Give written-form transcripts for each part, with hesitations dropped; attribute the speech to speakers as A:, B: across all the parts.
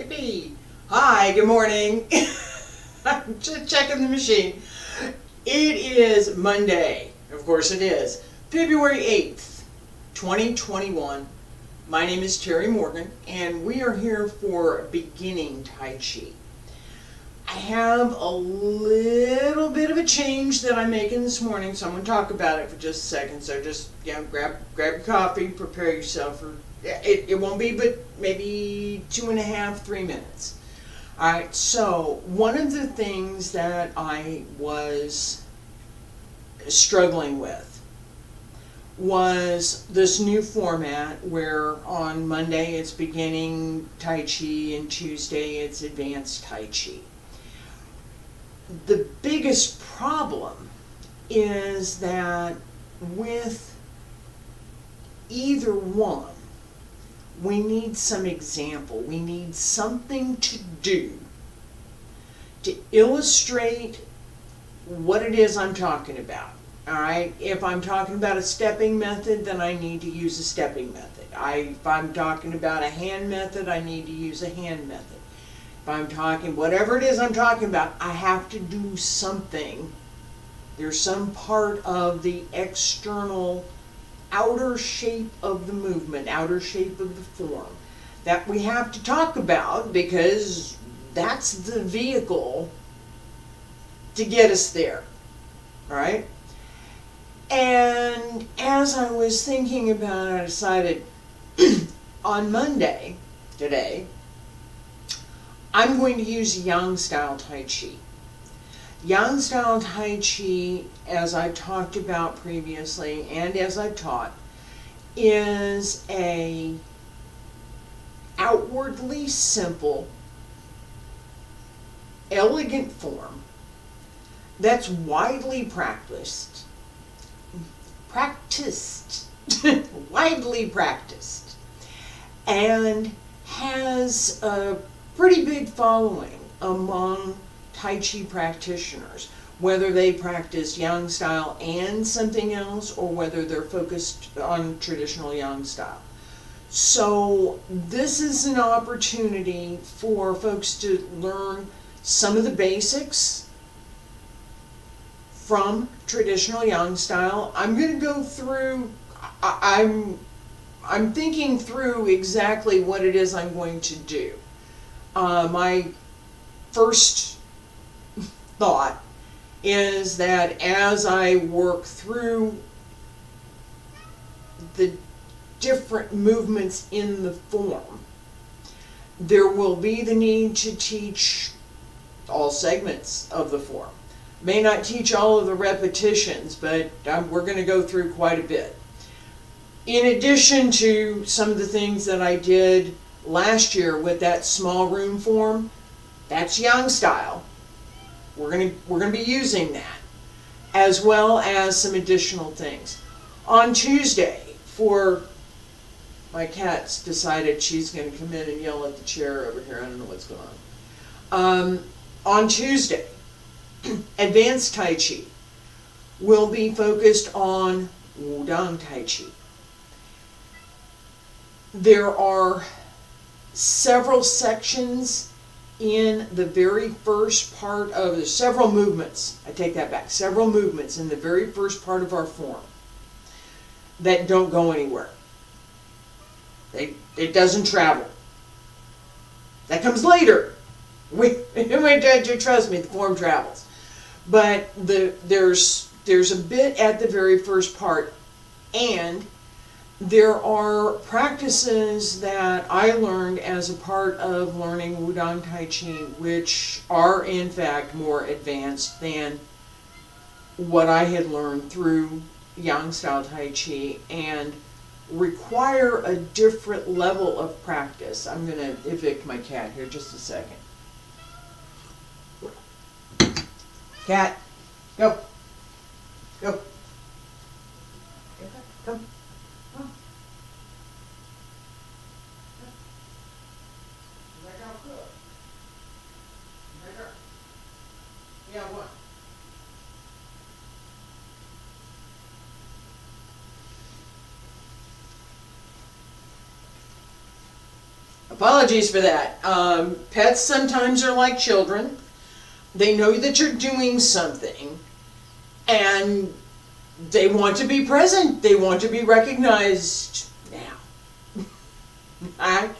A: Yippee! Hi, good morning. I'm just checking the machine. It is Monday, of course it is, February 8th, 2021. My name is Terry Morgan, and we are here for beginning Tai Chi. I have a little bit of a change that I'm making this morning, so I'm going to talk about it for just a second. So just grab your coffee, prepare yourself for it won't be but maybe 2.5, 3 minutes. Alright, so one of the things that I was struggling with was this new format where on Monday it's beginning Tai Chi and Tuesday it's advanced Tai Chi. The biggest problem is that with either one, we need some example. We need something to do to illustrate what it is I'm talking about. Alright, if I'm talking about a stepping method, then I need to use a stepping method. If I'm talking about a hand method, I need to use a hand method. If I'm talking, whatever it is I'm talking about, I have to do something. There's some part of the external outer shape of the movement, outer shape of the form, that we have to talk about because that's the vehicle to get us there. Alright? And as I was thinking about it, I decided on Monday, today, I'm going to use Yang style Tai Chi. Yang style Tai Chi, as I talked about previously and as I've taught, is a outwardly simple, elegant form that's widely practiced, widely practiced, and has a pretty big following among Tai Chi practitioners, whether they practice Yang style and something else, or whether they're focused on traditional Yang style. So this is an opportunity for folks to learn some of the basics from traditional Yang style. I'm going to go through, I'm thinking through exactly what it is I'm going to do. My first thought is that as I work through the different movements in the form, there will be the need to teach all segments of the form. May not teach all of the repetitions, but we're going to go through quite a bit. In addition to some of the things that I did last year with that small room form, that's Yang style. We're gonna be using that, as well as some additional things. On Tuesday, my cat's decided she's going to come in and yell at the chair over here. I don't know what's going on. On Tuesday, advanced Tai Chi will be focused on Wudang Tai Chi. There are several sections in the very first part of, there's several movements, I take that back, several movements in the very first part of our form that don't go anywhere. It doesn't travel. That comes later. Trust me, the form travels. But there's a bit at the very first part, and there are practices that I learned as a part of learning Wudang Tai Chi, which are in fact more advanced than what I had learned through Yang style Tai Chi and require a different level of practice. I'm going to evict my cat here just a second. Cat, go. Go. Come. Yeah, what? Apologies for that. Pets sometimes are like children. They know that you're doing something, and they want to be present. They want to be recognized now. Alright?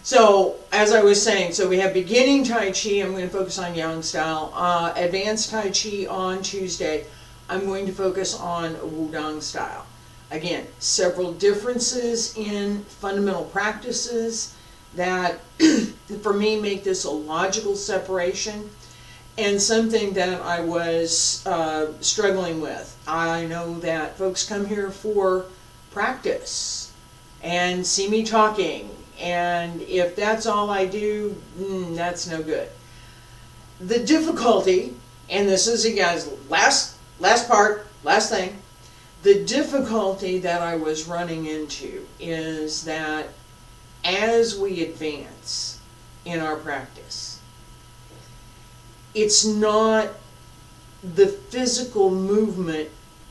A: So, as I was saying, so we have beginning Tai Chi. I'm going to focus on Yang style. Advanced Tai Chi on Tuesday. I'm going to focus on Wudang style. Again, several differences in fundamental practices that, for me, make this a logical separation, and something that I was struggling with. I know that folks come here for practice and see me talking, and if that's all I do, that's no good. The difficulty, and this is, guys, last thing, the difficulty that I was running into is that as we advance in our practice, it's not the physical movement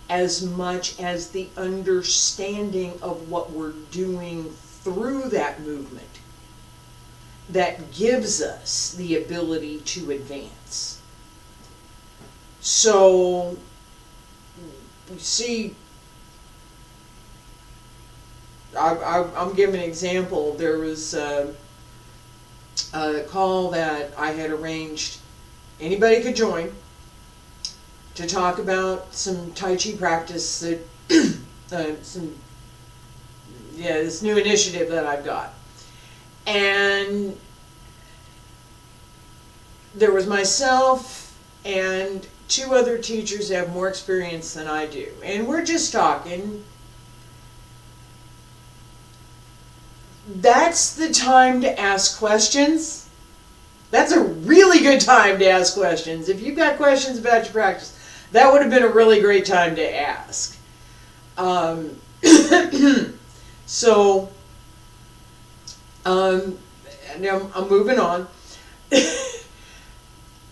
A: as much as the understanding of what we're doing through that movement that gives us the ability to advance. So, you see, I'm giving an example. There was a call that I had arranged. Anybody could join to talk about some Tai Chi practice that this new initiative that I've got. And there was myself and 2 other teachers that have more experience than I do. And we're just talking. That's the time to ask questions. That's a really good time to ask questions. If you've got questions about your practice, that would have been a really great time to ask. So, now I'm moving on.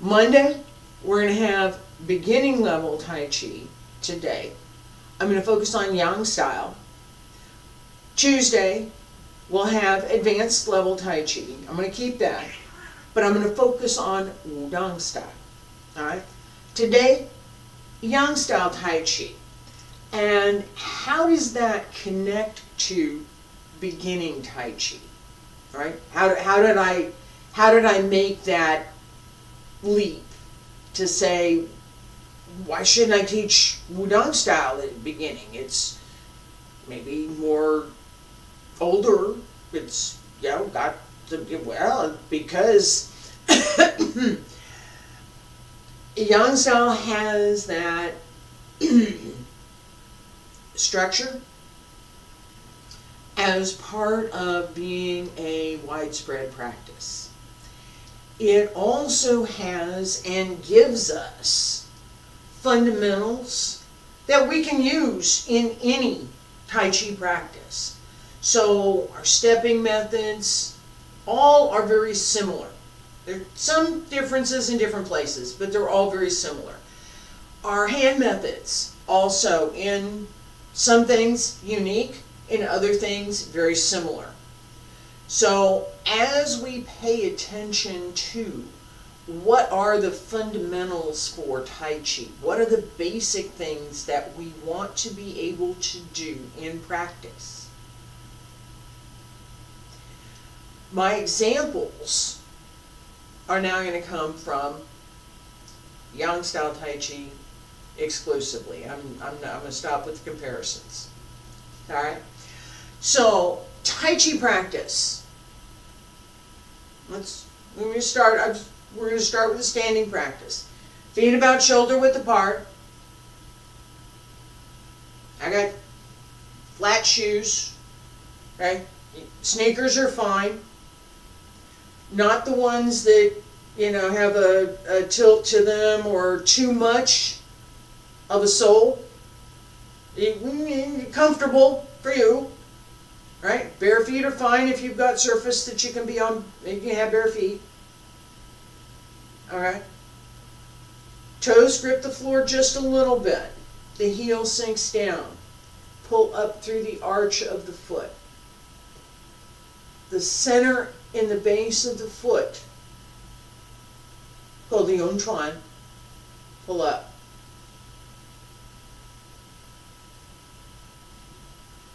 A: Monday, we're going to have beginning level Tai Chi today. I'm going to focus on Yang style. Tuesday, we'll have advanced level Tai Chi. I'm going to keep that. But I'm going to focus on Wudang style. Alright? Today, Yang style Tai Chi. And how does that connect to beginning Tai Chi? Right? How did I make that leap to say, why shouldn't I teach Wudang style at the beginning? It's maybe more older. It's, got to, well, because Yang style has that structure as part of being a widespread practice. It also has and gives us fundamentals that we can use in any Tai Chi practice. So our stepping methods, all are very similar. There are some differences in different places, but they're all very similar. Our hand methods, also in some things unique, in other things very similar. So as we pay attention to what are the fundamentals for Tai Chi, what are the basic things that we want to be able to do in practice, my examples are now going to come from Yang style Tai Chi exclusively. I'm going to stop with the comparisons. All right. So Tai Chi practice. We're going to start with a standing practice. Feet about shoulder width apart. I got flat shoes. Okay. Sneakers are fine. Not the ones that, have a tilt to them or too much of a sole. Comfortable for you, right? Bare feet are fine if you've got surface that you can be on. You can have bare feet. All right. Toes grip the floor just a little bit. The heel sinks down. Pull up through the arch of the foot. The center in the base of the foot. Called the Untitled. Pull up.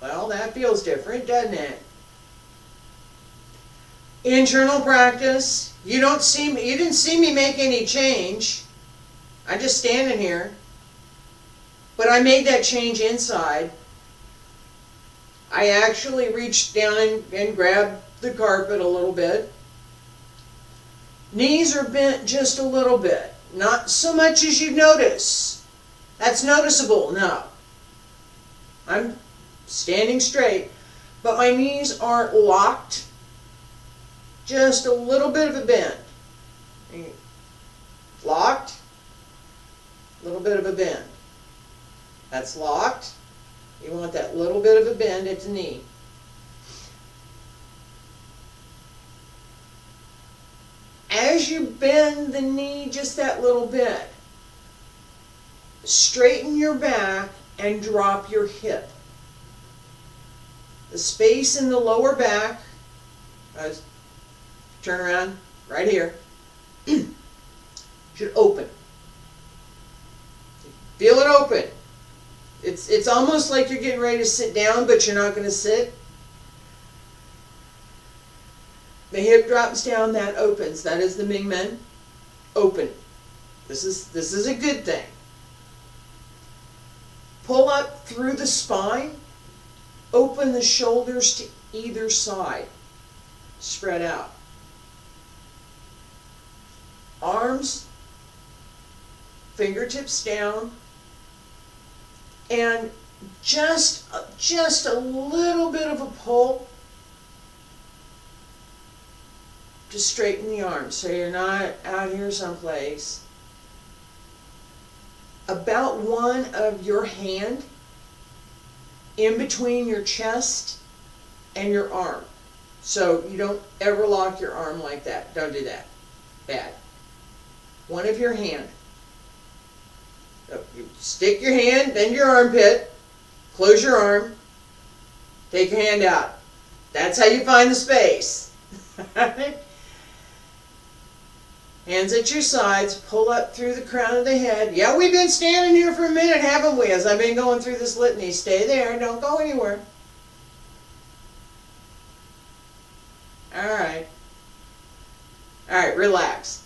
A: Well, that feels different, doesn't it? Internal practice. You didn't see me make any change. I'm just standing here. But I made that change inside. I actually reached down and grabbed the carpet a little bit. Knees are bent just a little bit. Not so much as you notice. That's noticeable, no. I'm standing straight, but my knees aren't locked. Just a little bit of a bend. Locked, a little bit of a bend. That's locked. You want that little bit of a bend at the knee. As you bend the knee just that little bit, straighten your back and drop your hip. The space in the lower back, turn around right here, should open. Feel it open. It's almost like you're getting ready to sit down, but you're not going to sit. The hip drops down, that opens. That is the Mingmen. Open. This is a good thing. Pull up through the spine. Open the shoulders to either side. Spread out. Arms, fingertips down, and just a little bit of a pull to straighten the arms so you're not out here someplace. About one of your hand in between your chest and your arm. So you don't ever lock your arm like that. Don't do that. Bad. One of your hand. So you stick your hand, bend your armpit, close your arm, take your hand out. That's how you find the space. Hands at your sides, pull up through the crown of the head. Yeah, we've been standing here for a minute, haven't we? As I've been going through this litany. Stay there, don't go anywhere. Alright. Alright, relax.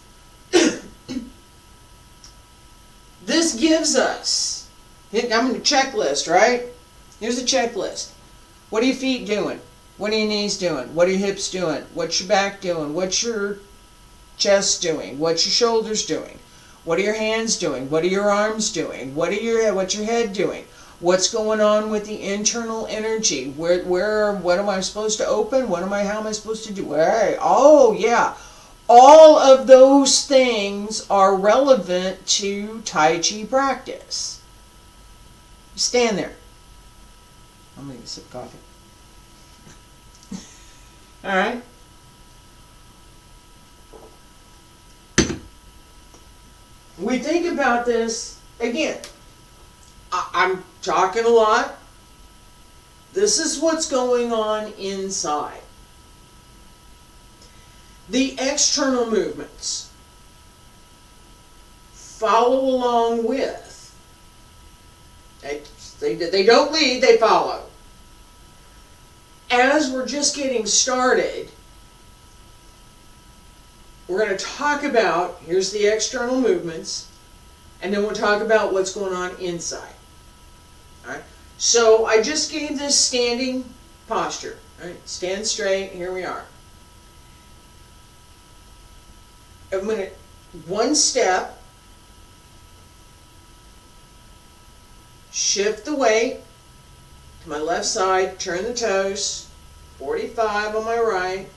A: This gives us, I'm in a checklist, right? Here's a checklist. What are your feet doing? What are your knees doing? What are your hips doing? What's your back doing? What's your chest doing? What's your shoulders doing? What are your hands doing? What are your arms doing? What's your head doing? What's going on with the internal energy? What am I supposed to open? How am I supposed to do? Oh yeah. All of those things are relevant to Taiji practice. Stand there. I'm going to get a sip of coffee. All right. We think about this, again, I'm talking a lot. This is what's going on inside. The external movements follow along with. They don't lead, they follow. As we're just getting started, we're going to talk about, here's the external movements, and then we'll talk about what's going on inside. All right? So I just gave this standing posture. All right? Stand straight, here we are. I'm going to, one step, shift the weight to my left side, turn the toes, 45 on my right,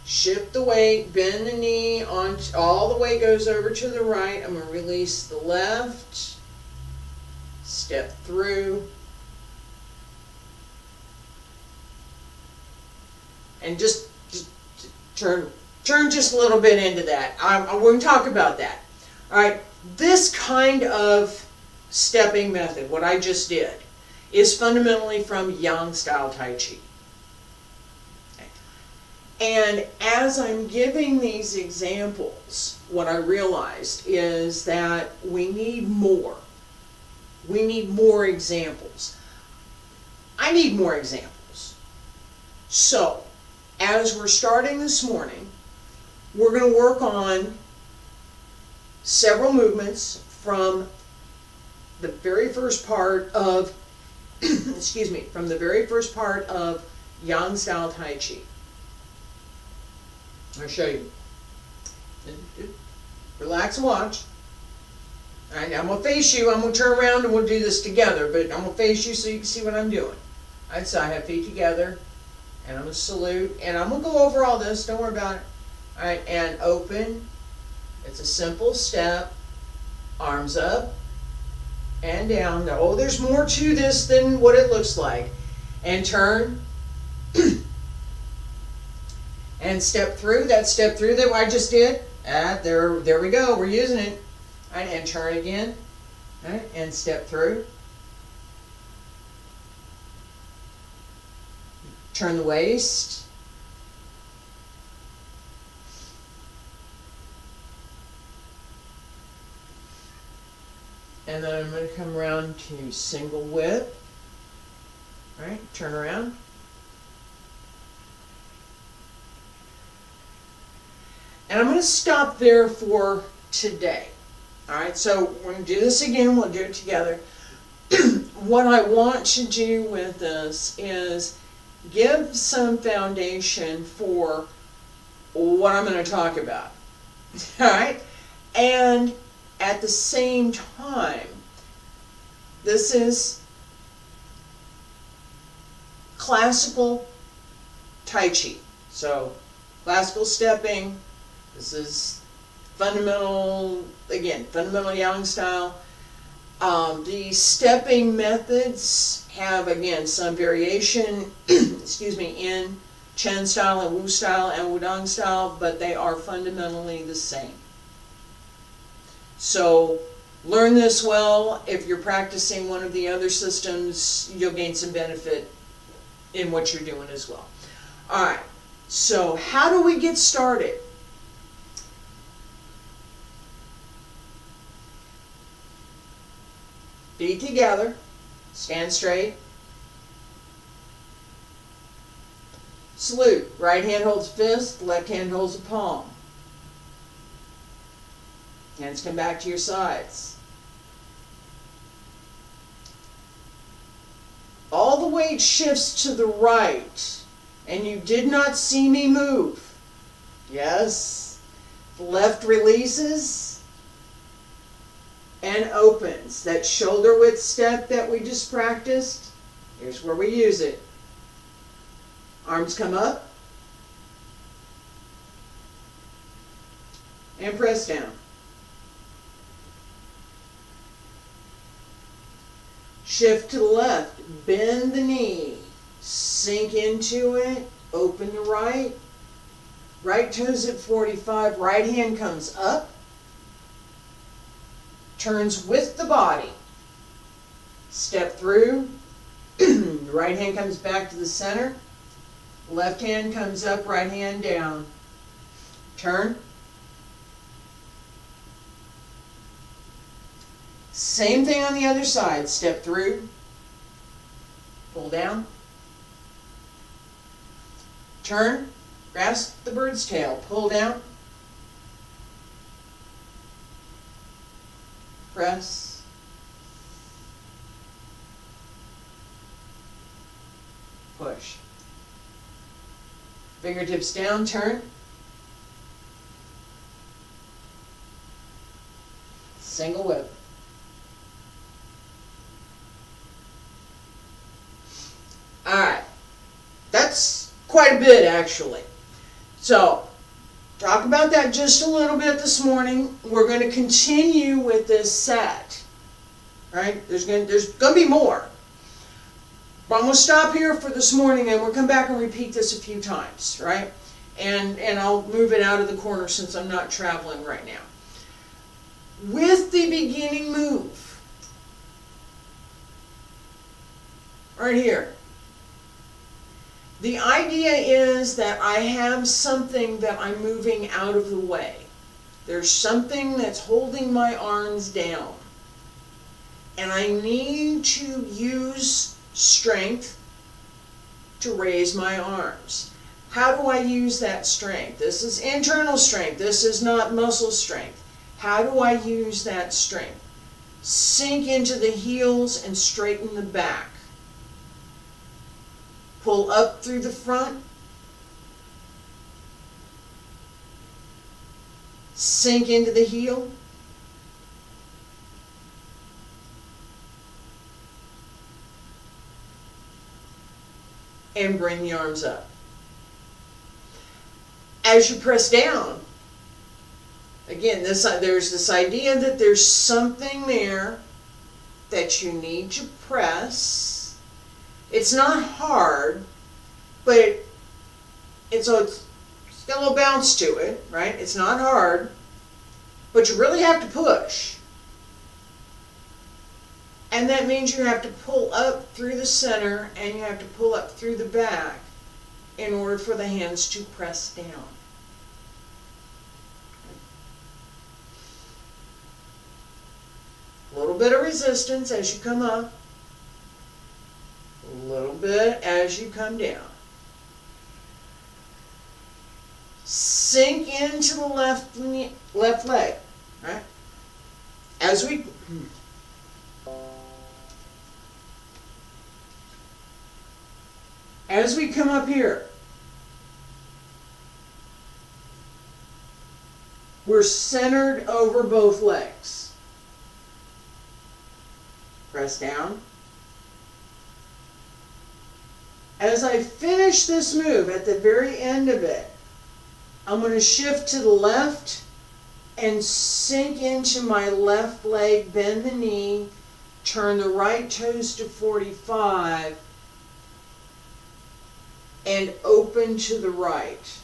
A: shift the weight, bend the knee, all the way goes over to the right. I'm going to release the left, step through, and just turn just a little bit into that. We're going to talk about that. All right, this kind of stepping method, what I just did, is fundamentally from Yang style Tai Chi. Okay. And as I'm giving these examples, what I realized is that we need more. We need more examples. I need more examples. So, as we're starting this morning, we're going to work on several movements from the very first part of, excuse me, from the very first part of Yang style Tai Chi. I'll show you. Relax and watch. All right, I'm going to face you. I'm going to turn around and we'll do this together, but I'm going to face you so you can see what I'm doing. All right, so I have feet together, and I'm going to salute, and I'm going to go over all this. Don't worry about it. All right, and open. It's a simple step. Arms up and down. Now, oh, there's more to this than what it looks like. And turn. And step through. That step through that I just did. There we go. We're using it. All right, and turn again. All right, and step through. Turn the waist. And then I'm going to come around to single whip. All right, turn around. And I'm going to stop there for today. All right, so we're going to do this again. We'll do it together. What I want to do with this is give some foundation for what I'm going to talk about. All right, and at the same time, this is classical Tai Chi. So, classical stepping. This is fundamental, again, fundamental Yang style. The stepping methods have, again, some variation, excuse me, in Chen style and Wu style and Wudang style, but they are fundamentally the same. So learn this well. If you're practicing one of the other systems, you'll gain some benefit in what you're doing as well. All right, so how do we get started? Feet together, stand straight. Salute. Right hand holds a fist, left hand holds a palm. Hands come back to your sides. All the weight shifts to the right, and you did not see me move. Yes. The left releases and opens. That shoulder width step that we just practiced, here's where we use it. Arms come up and press down. Shift to the left, bend the knee, sink into it, open the right. Right toes at 45, right hand comes up, turns with the body. Step through, right hand comes back to the center, left hand comes up, right hand down. Turn. Same thing on the other side. Step through, pull down, turn, grasp the bird's tail, pull down, press, push. Fingertips down, turn, single whip. Alright, that's quite a bit actually. So, talk about that just a little bit this morning. We're going to continue with this set. Right? There's going to be more. But I'm going to stop here for this morning and we'll come back and repeat this a few times. Right? And I'll move it out of the corner since I'm not traveling right now. With the beginning move, right here, the idea idea is that I have something that I'm moving out of the way. There's something that's holding my arms down. And I need to use strength to raise my arms. How do I use that strength? This is internal strength. This is not muscle strength. How do I use that strength? Sink into the heels and straighten the back. Pull up through the front. Sink into the heel. And bring the arms up. As you press down, again, there's this idea that there's something there that you need to press. It's not hard, but it's got a little bounce to it, right? It's not hard, but you really have to push. And that means you have to pull up through the center and you have to pull up through the back in order for the hands to press down. A little bit of resistance as you come up, a little bit as you come down. Sink into the left leg, right? As we come up here, we're centered over both legs. Press down. As I finish this move, at the very end of it, I'm going to shift to the left and sink into my left leg, bend the knee, turn the right toes to 45, and open to the right.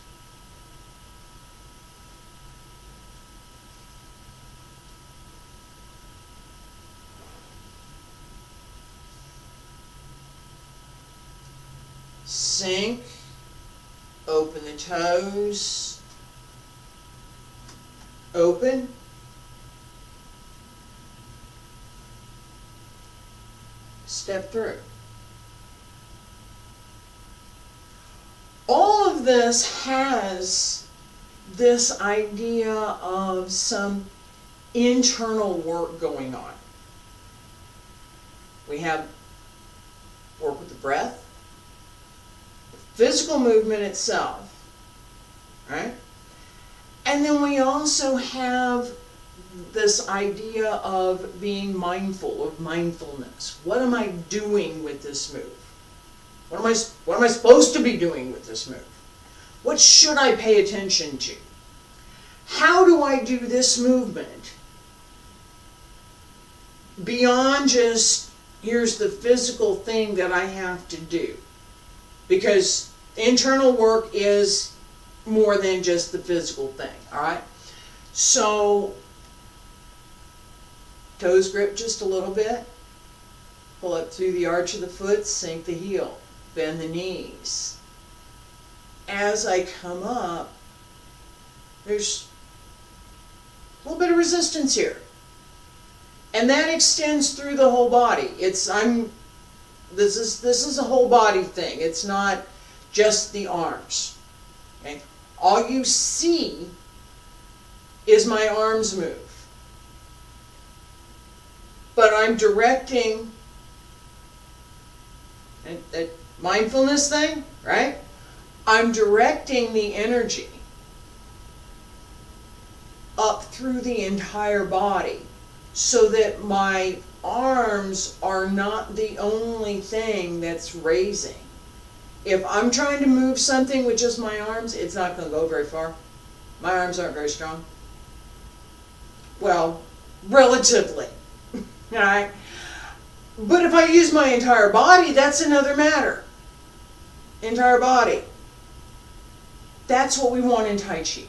A: Sink, open the toes, open, step through. All of this has this idea of some internal work going on. We have work with the breath, physical movement itself, right? And then we also have this idea of being mindful, of mindfulness. What am I doing with this move? What am I supposed to be doing with this move? What should I pay attention to? How do I do this movement beyond just, here's the physical thing that I have to do? Because internal work is more than just the physical thing, all right? So, toes grip just a little bit. Pull up through the arch of the foot, sink the heel, bend the knees. As I come up, there's a little bit of resistance here. And that extends through the whole body. This is a whole body thing. It's not just the arms. Okay? All you see is my arms move. But I'm directing that mindfulness thing, right? I'm directing the energy up through the entire body so that my arms are not the only thing that's raising. If I'm trying to move something with just my arms, it's not going to go very far. My arms aren't very strong. Well, relatively. Alright? But if I use my entire body, that's another matter. Entire body. That's what we want in Tai Chi.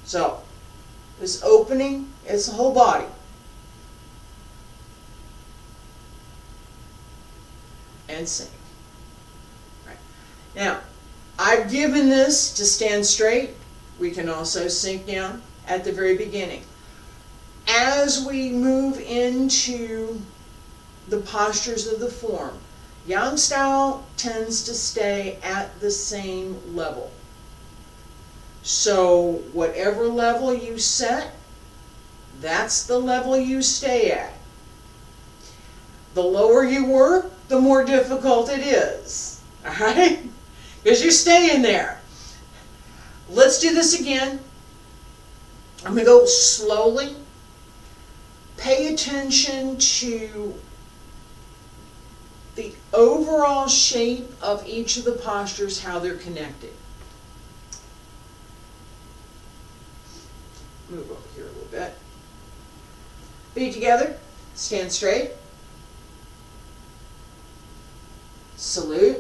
A: So, this opening is the whole body. And sink. Right. Now, I've given this to stand straight. We can also sink down at the very beginning. As we move into the postures of the form, Yang style tends to stay at the same level. So whatever level you set, that's the level you stay at. The lower you work, the more difficult it is. Alright? Because you're staying there. Let's do this again. I'm going to go slowly. Pay attention to the overall shape of each of the postures, how they're connected. Move over here a little bit. Feet together. Stand straight. Salute.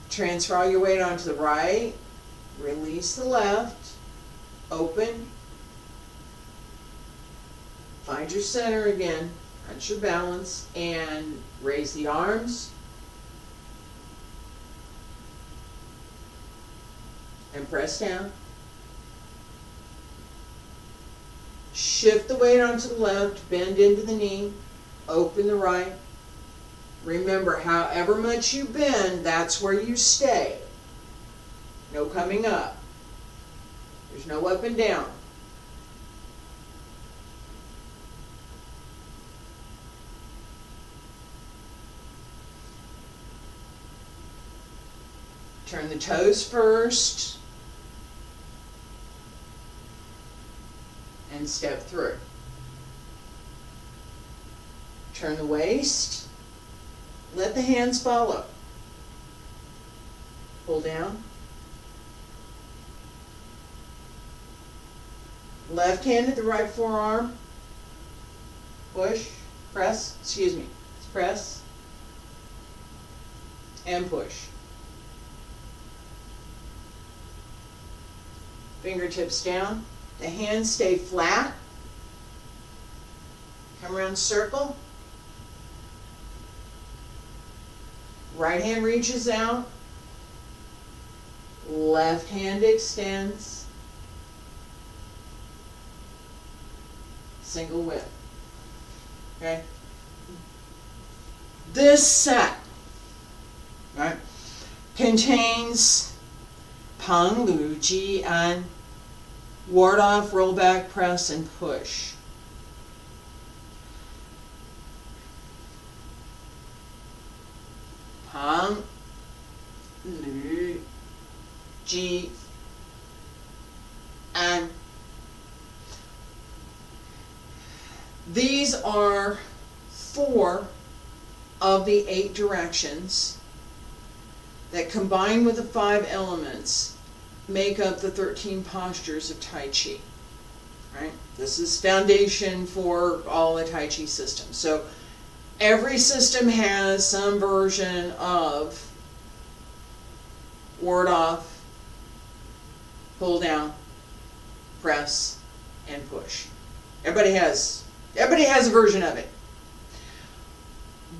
A: Transfer all your weight onto the right. Release the left. Open. Find your center again. Find your balance. And raise the arms. And press down. Shift the weight onto the left. Bend into the knee. Open the right. Remember, however much you bend, that's where you stay. No coming up. There's no up and down. Turn the toes first. And step through. Turn the waist. Let the hands follow. Pull down. Left hand at the right forearm. Push, press, press, and push. Fingertips down. The hands stay flat. Come around circle. Right hand reaches out. Left hand extends. Single whip. Okay? This set, right, contains Pang, Lu, Ji, An, ward off, roll back, press, and push. Pang, Lu, Ji, An. These are 4 of the 8 directions that, combined with the 5 elements, make up the 13 postures of Tai Chi. Right? This is foundation for all the Tai Chi systems. So every system has some version of ward off, pull down, press, and push. Everybody has a version of it.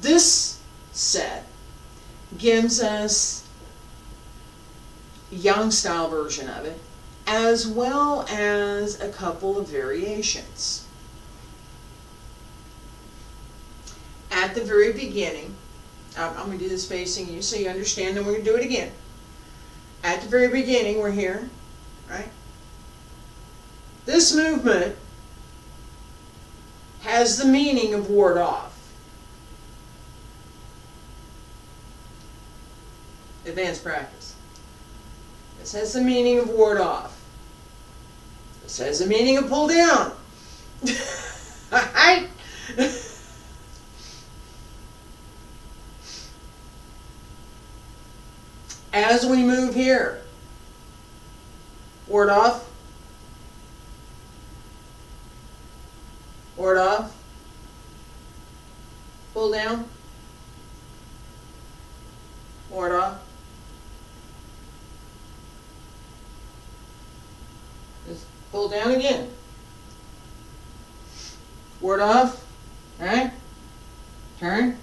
A: This set gives us Yang style version of it, as well as a couple of variations. At the very beginning, I'm going to do this facing you so you understand, then we're going to do it again. At the very beginning, we're here, right? This movement has the meaning of ward off. Advanced practice. This has the meaning of ward off. This has the meaning of pull down. Alright? As we move here, ward off, ward off, pull down, ward off. Just pull down again. Ward off. Right? Turn.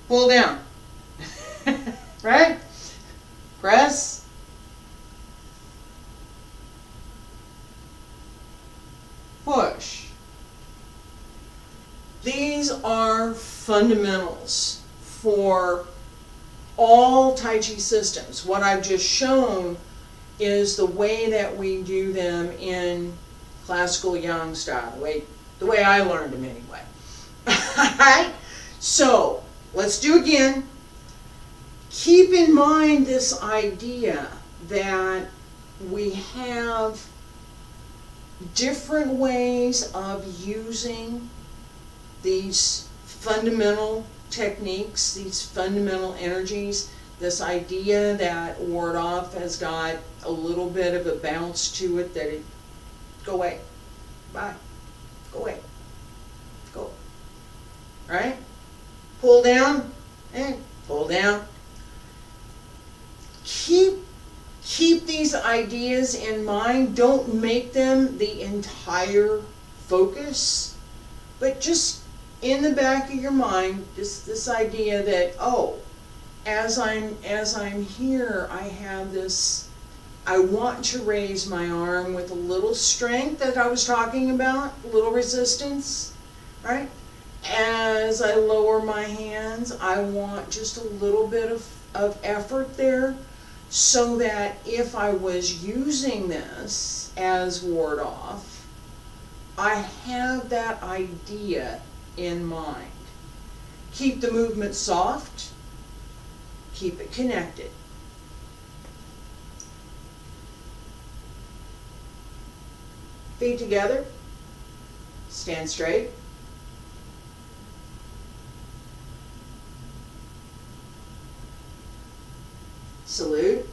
A: Pull down. Right? Press. Push. These are fundamentals for all Taiji systems. What I've just shown is the way that we do them in classical Yang style, the way I learned them anyway. Alright? So, let's do again. Keep in mind this idea that we have different ways of using these fundamental techniques, these fundamental energies. This idea that ward off has got a little bit of a bounce to it, that it, go away, bye, go away, go, right? Pull down, and pull down. Keep these ideas in mind. Don't make them the entire focus, but just in the back of your mind, this idea that, oh, as I'm here, I have this, I want to raise my arm with a little strength that I was talking about, a little resistance, right? As I lower my hands, I want just a little bit of effort there, so that if I was using this as ward off, I have that idea in mind. Keep the movement soft, keep it connected. Feet together, stand straight. Salute.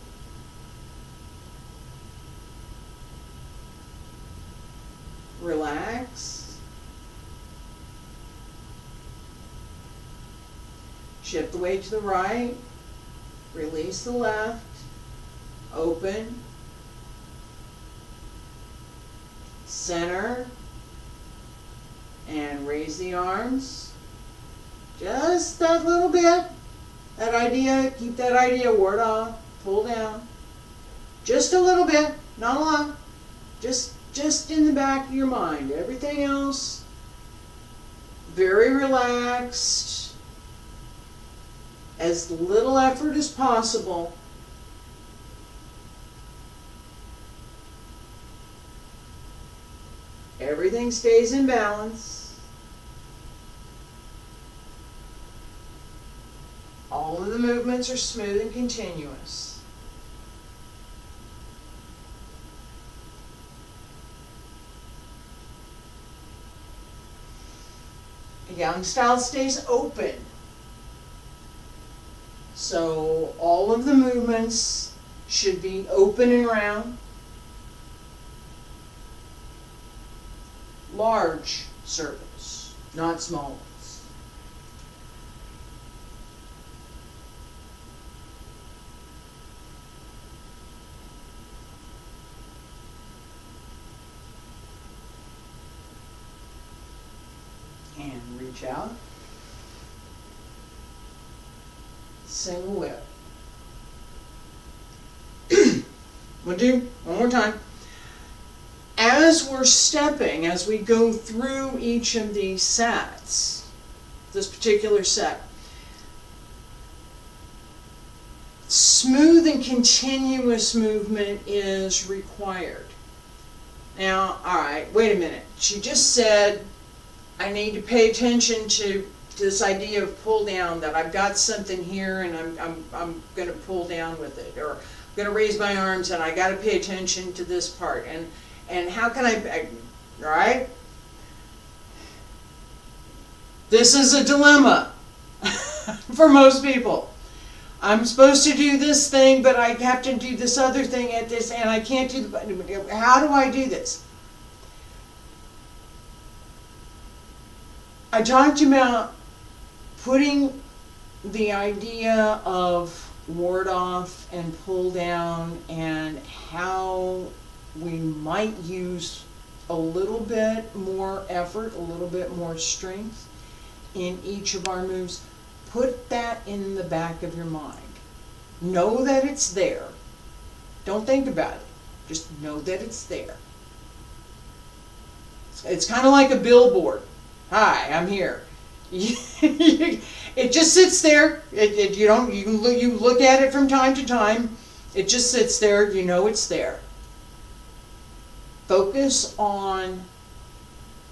A: Relax. Shift the weight to the right. Release the left. Open. Center. And raise the arms. Just that little bit. That idea, keep that idea, ward off, pull down. Just a little bit, not a lot. Just in the back of your mind. Everything else, very relaxed. As little effort as possible. Everything stays in balance. All of the movements are smooth and continuous. The Yang style stays open. So all of the movements should be open and round. Large circles, not small ones. And reach out. Single whip. We'll do one more time. As we're stepping, as we go through each of these sets, this particular set, smooth and continuous movement is required. Now, all right, wait a minute. She just said I need to pay attention to this idea of pull down, that I've got something here and I'm going to pull down with it, or I'm going to raise my arms and I got to pay attention to this part. And how can I, all right? This is a dilemma for most people. I'm supposed to do this thing, but I have to do this other thing at this, and I can't do the, how do I do this? I talked about putting the idea of ward off and pull down and how we might use a little bit more effort, a little bit more strength in each of our moves. Put that in the back of your mind. Know that it's there. Don't think about it. Just know that it's there. It's kind of like a billboard. Hi, I'm here. It just sits there. You look at it from time to time. It just sits there. You know it's there. Focus on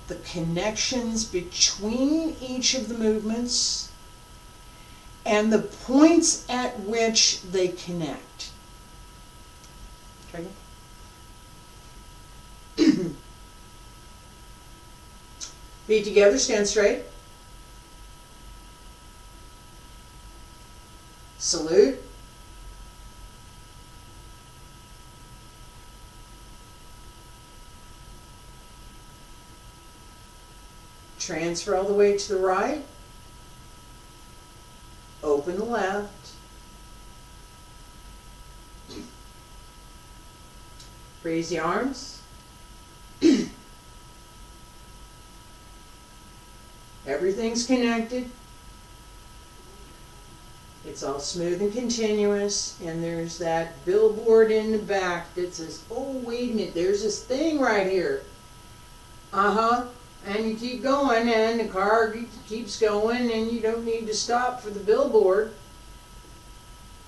A: the connections between each of the movements and the points at which they connect. Okay. Feet together, stand straight. Salute. Transfer all the way to the right. Open the left. Raise the arms. Everything's connected. It's all smooth and continuous. And there's that billboard in the back that says, oh, wait a minute, there's this thing right here. And you keep going, and the car keeps going, and you don't need to stop for the billboard.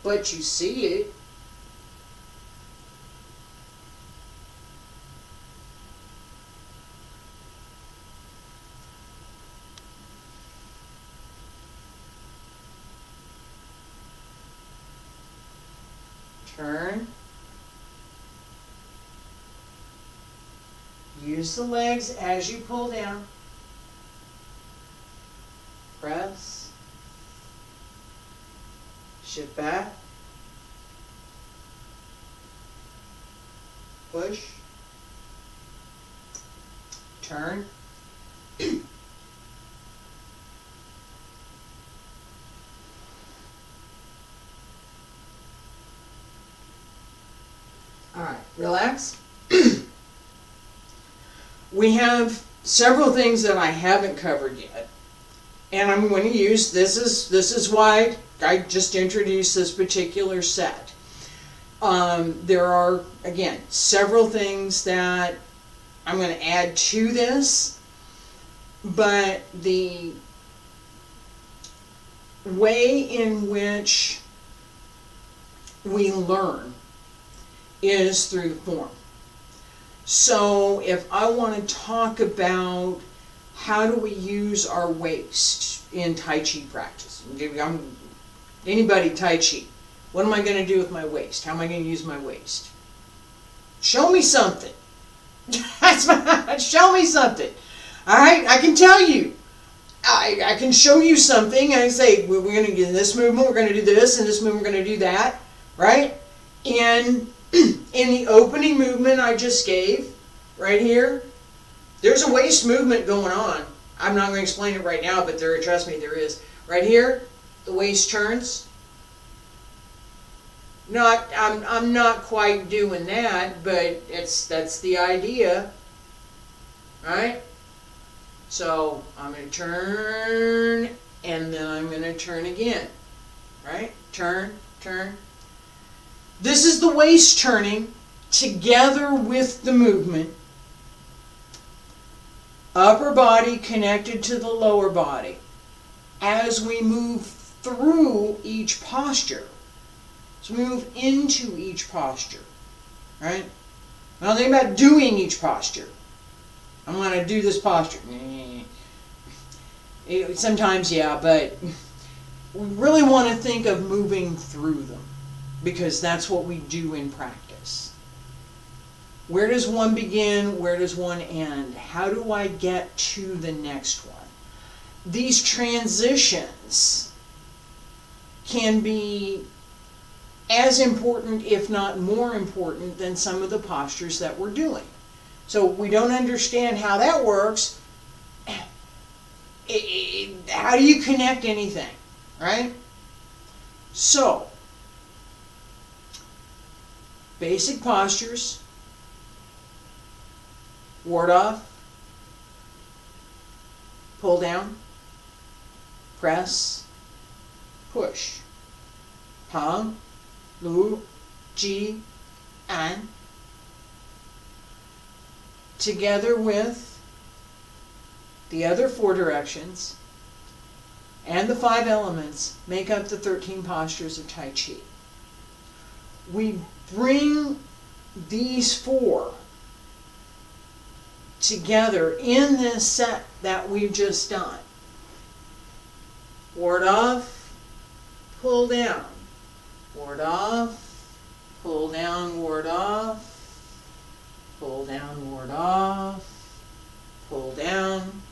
A: But you see it. Turn. Use the legs as you pull down. Press. Shift back. Push. Turn. All right, relax. We have several things that I haven't covered yet, and I'm going to use, this is why I just introduced this particular set. There are, again, several things that I'm going to add to this, but the way in which we learn is through the form. So if I want to talk about how do we use our waist in Tai Chi practice, anybody Tai Chi, what am I going to do with my waist? How am I going to use my waist? Show me something. Show me something. All right, I can tell you. I can show you something. I say we're going to do this movement, we're going to do this, and this movement we're going to do that, right? And in the opening movement I just gave, right here, there's a waist movement going on. I'm not going to explain it right now, but trust me, there is. Right here, the waist turns. I'm not quite doing that, but that's the idea, right? So I'm going to turn, and then I'm going to turn again, right? Turn, turn. This is the waist turning together with the movement. Upper body connected to the lower body as we move through each posture. So we move into each posture, right? Now think about doing each posture. I'm going to do this posture. Sometimes, yeah, but we really want to think of moving through them, because that's what we do in practice. Where does one begin? Where does one end? How do I get to the next one? These transitions can be as important, if not more important, than some of the postures that we're doing. So we don't understand how that works. How do you connect anything, right? So, basic postures, ward off, pull down, press, push. Pang, Lu, Ji, An. Together with the other 4 directions and the 5 elements make up the 13 postures of Tai Chi. We bring these 4 together in this set that we've just done. Ward off, pull down. Ward off, pull down, ward off, pull down, ward off, pull down,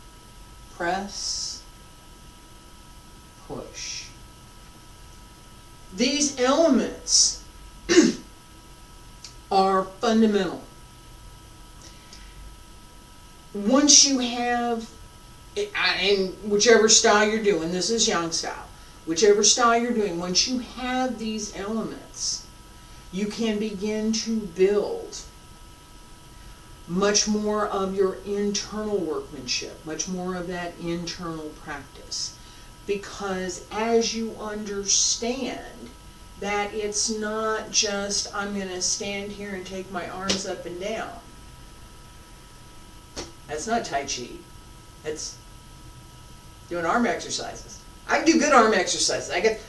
A: press, push. These elements are fundamental. Once you have, in whichever style you're doing, this is Yang style, whichever style you're doing, once you have these elements, you can begin to build much more of your internal workmanship, much more of that internal practice. Because as you understand that it's not just, I'm going to stand here and take my arms up and down. That's not Tai Chi. That's doing arm exercises. I can do good arm exercises. I get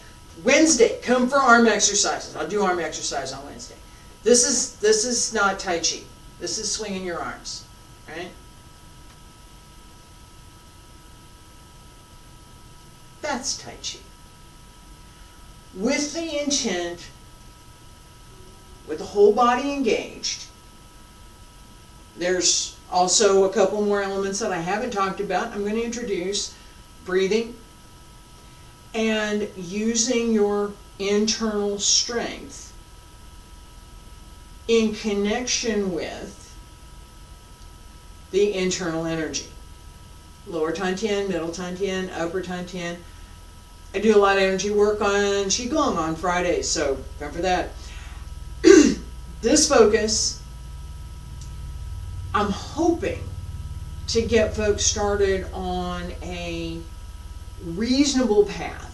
A: Wednesday, come for arm exercises. I'll do arm exercise on Wednesday. This is not Tai Chi. This is swinging your arms, right? That's Tai Chi. With the intent, with the whole body engaged. There's also a couple more elements that I haven't talked about. I'm going to introduce breathing and using your internal strength in connection with the internal energy. Lower Tantien, middle Tantien, upper Tantien. I do a lot of energy work on Qigong on Fridays, so come for that. This focus, I'm hoping to get folks started on a reasonable path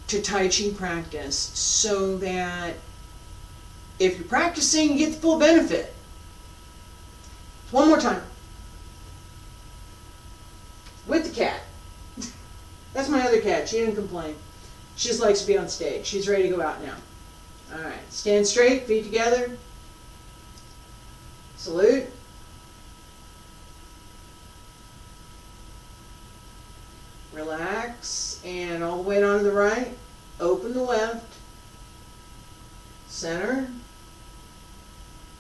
A: to Tai Chi practice so that if you're practicing, you get the full benefit. One more time. With the cat. That's my other cat. She didn't complain. She just likes to be on stage. She's ready to go out now. All right. Stand straight, feet together. Salute. Relax. And all the way down to the right. Open the left. Center.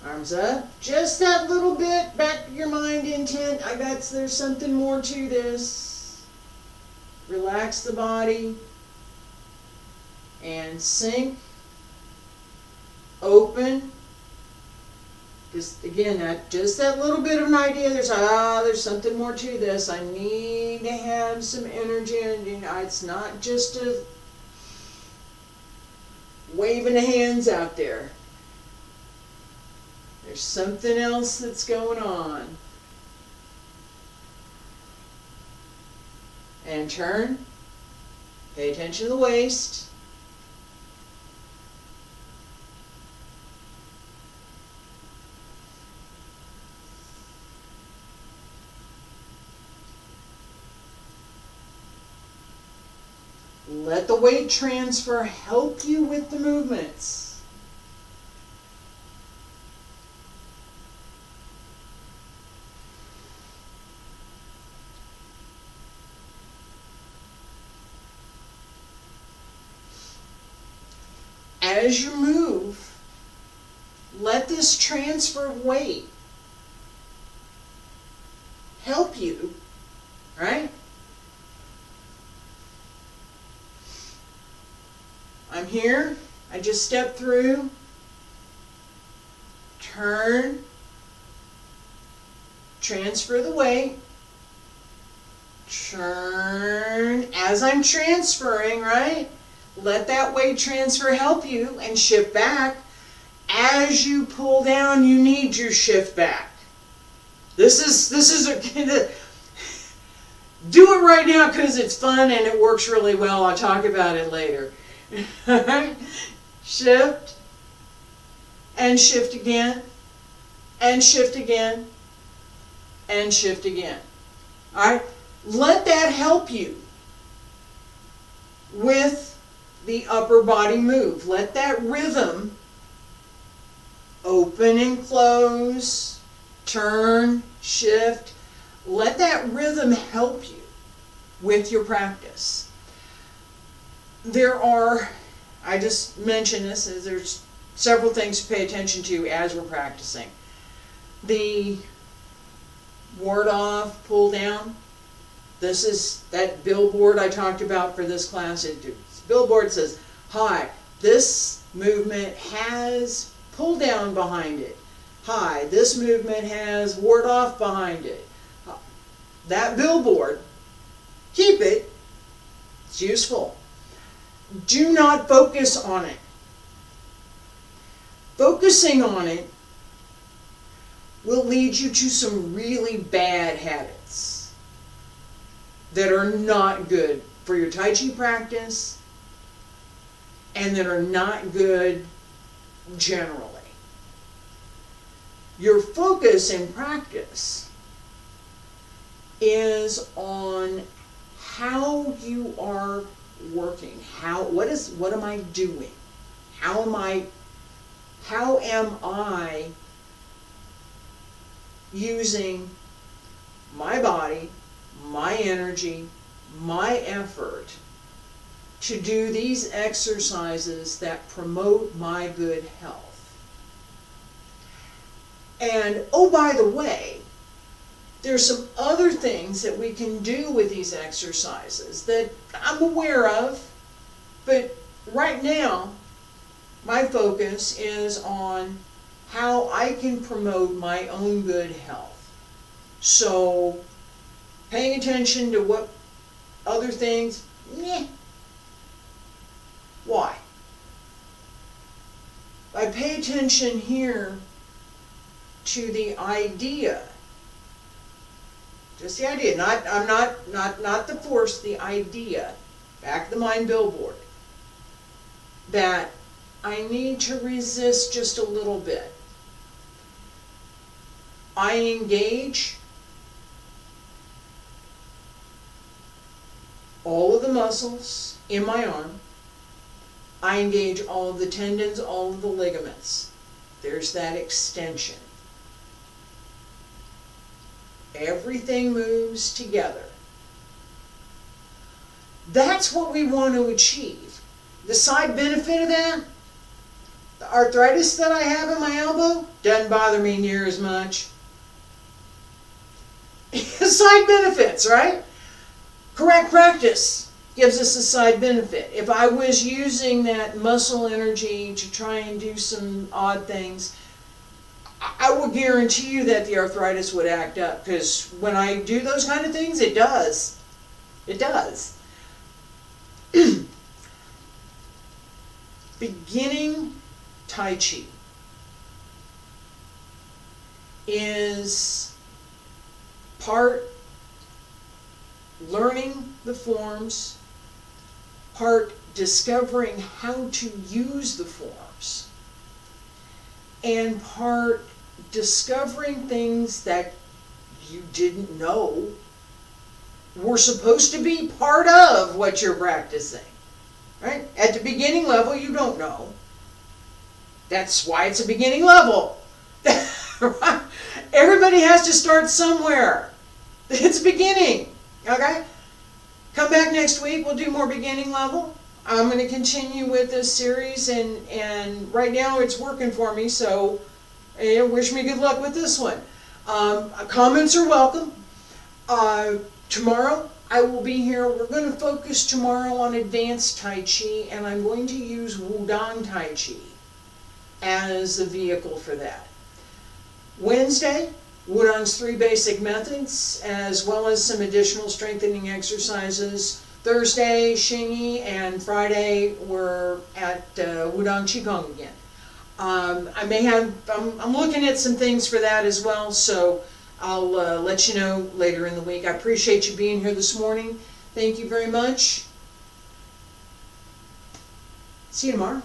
A: Arms up. Just that little bit. Back to your mind intent. There's something more to this. Relax the body. And sink. Open. Just again, just that little bit of an idea. There's something more to this. I need to have some energy, and it's not just a waving the hands out there. There's something else that's going on. And turn. Pay attention to the waist. Let the weight transfer help you with the movements. As you move, let this transfer of weight help you, right? I'm here, I just step through, turn, transfer the weight, turn, as I'm transferring, right? Let that weight transfer help you and shift back. As you pull down, you need your shift back. This is a do it right now because it's fun and it works really well. I'll talk about it later. Shift and shift again and shift again and shift again. All right, let that help you with the upper body move. Let that rhythm open and close, turn, shift. Let that rhythm help you with your practice. There are, I just mentioned this, there's several things to pay attention to as we're practicing. The ward off, pull down. This is that billboard I talked about for this class. Billboard says, hi, this movement has pull down behind it. Hi, this movement has ward off behind it. That billboard, keep it. It's useful. Do not focus on it. Focusing on it will lead you to some really bad habits that are not good for your Tai Chi practice and that are not good generally. Your focus in practice is on how you are working. What am I doing? How am I using my body, my energy, my effort to do these exercises that promote my good health? And oh, by the way, there's some other things that we can do with these exercises that I'm aware of, but right now my focus is on how I can promote my own good health. So paying attention to what other things, why? I pay attention here to the idea. Just the idea, not the force, the idea, back of the mind billboard, that I need to resist just a little bit. I engage all of the muscles in my arm. I engage all of the tendons, all of the ligaments. There's that extension. Everything moves together. That's what we want to achieve. The side benefit of that, the arthritis that I have in my elbow, doesn't bother me near as much. Side benefits, right? Correct practice gives us a side benefit. If I was using that muscle energy to try and do some odd things, I would guarantee you that the arthritis would act up, because when I do those kind of things, it does. It does. Beginning Tai Chi is part learning the forms, part discovering how to use the forms, and part discovering things that you didn't know were supposed to be part of what you're practicing. Right? At the beginning level, you don't know. That's why it's a beginning level. Everybody has to start somewhere. It's beginning. Okay? Come back next week. We'll do more beginning level. I'm going to continue with this series, and right now it's working for me, so wish me good luck with this one. Comments are welcome. Tomorrow I will be here. We're going to focus tomorrow on advanced Tai Chi, and I'm going to use Wudang Tai Chi as the vehicle for that. Wednesday, Wudang's 3 basic methods, as well as some additional strengthening exercises. Thursday, Xingyi, and Friday we're at Wudang Qigong again. I'm looking at some things for that as well, so I'll let you know later in the week. I appreciate you being here this morning. Thank you very much. See you tomorrow.